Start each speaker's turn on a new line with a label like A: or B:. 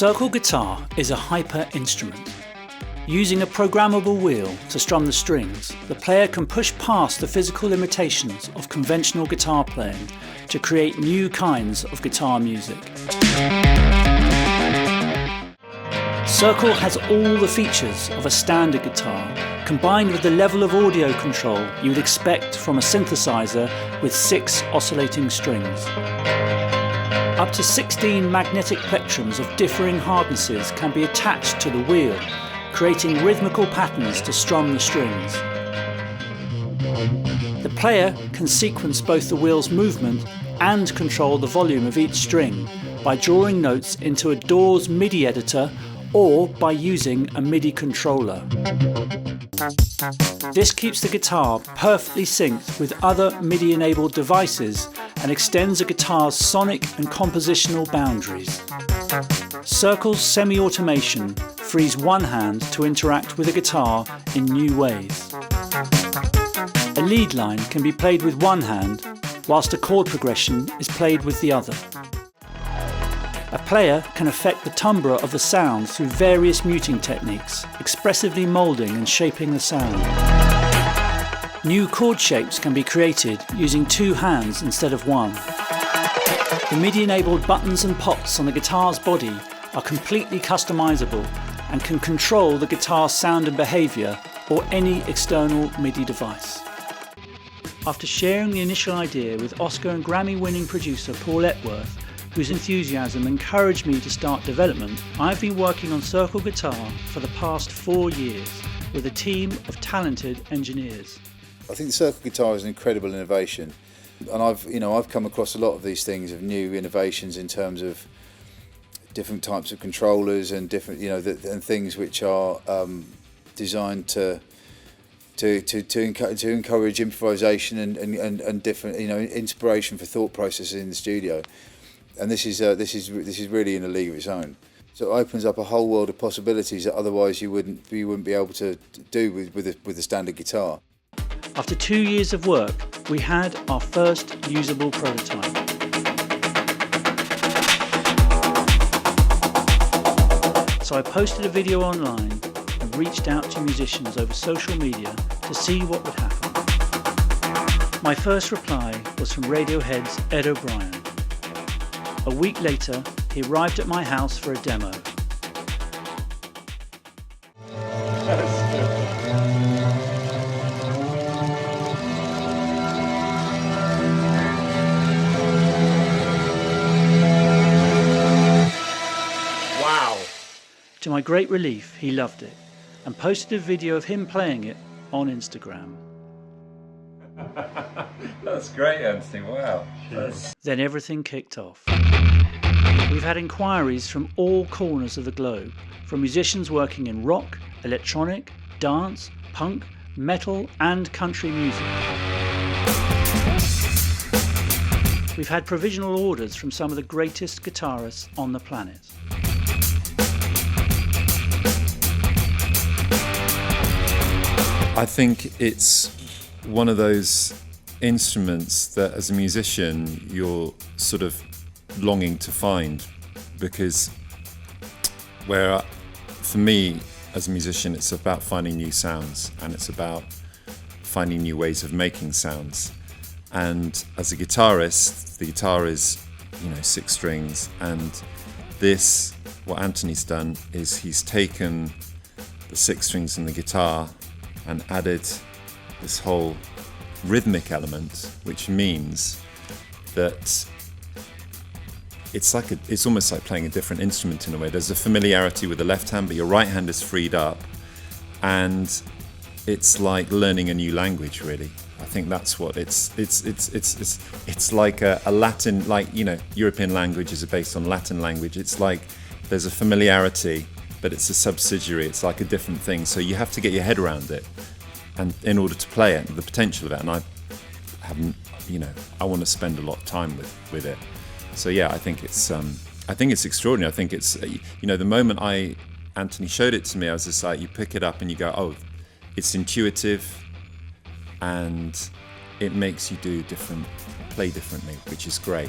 A: Circle guitar is a hyper instrument. Using a programmable wheel to strum the strings, the player can push past the physical limitations of conventional guitar playing to create new kinds of guitar music. Circle has all the features of a standard guitar, combined with the level of audio control you would expect from a synthesizer with 6 oscillating strings. Up to 16 magnetic plectrums of differing hardnesses can be attached to the wheel, creating rhythmical patterns to strum the strings. The player can sequence both the wheel's movement and control the volume of each string by drawing notes into a DAW's MIDI editor or by using a MIDI controller. This keeps the guitar perfectly synced with other MIDI-enabled devices and extends a guitar's sonic and compositional boundaries. Circle's semi-automation frees one hand to interact with a guitar in new ways. A lead line can be played with one hand, whilst a chord progression is played with the other. A player can affect the timbre of the sound through various muting techniques, expressively moulding and shaping the sound. New chord shapes can be created using 2 hands instead of 1. The MIDI-enabled buttons and pots on the guitar's body are completely customizable and can control the guitar's sound and behaviour or any external MIDI device. After sharing the initial idea with Oscar and Grammy-winning producer Paul Epworth, whose enthusiasm encouraged me to start development, I've been working on Circle Guitar for the past 4 years with a team of talented engineers.
B: I think the Circle Guitar is an incredible innovation, and I've come across a lot of these things, of new innovations in terms of different types of controllers and different, and things which are designed to encourage improvisation and different, inspiration for thought processes in the studio. And this is really in a league of its own. So it opens up a whole world of possibilities that otherwise you wouldn't be able to do with a standard guitar.
A: After 2 years of work, we had our first usable prototype. So I posted a video online and reached out to musicians over social media to see what would happen. My first reply was from Radiohead's Ed O'Brien. A week later, he arrived at my house for a demo.
C: Wow!
A: To my great relief, he loved it and posted a video of him playing it on Instagram.
C: That's great, Anthony, wow.
A: Then everything kicked off. We've had inquiries from all corners of the globe, from musicians working in rock, electronic, dance, punk, metal and country music. We've had provisional orders from some of the greatest guitarists on the planet.
D: I think it's one of those instruments that as a musician you're sort of longing to find, because for me as a musician it's about finding new sounds and it's about finding new ways of making sounds. And as a guitarist, the guitar is 6 strings, and what Anthony's done is he's taken the 6 strings in the guitar and added this whole rhythmic element, which means that it's almost like playing a different instrument in a way. There's a familiarity with the left hand, but your right hand is freed up, and it's like learning a new language, really. I think that's what it's like a Latin, European languages are based on Latin language. It's like there's a familiarity, but it's a subsidiary. It's like a different thing. So you have to get your head around it, and in order to play it, the potential of it. And I haven't, I want to spend a lot of time with it. So yeah, I think it's extraordinary. I think it's, the moment Anthony showed it to me, I was just like, you pick it up and you go, oh, it's intuitive, and it makes you play differently, which is great.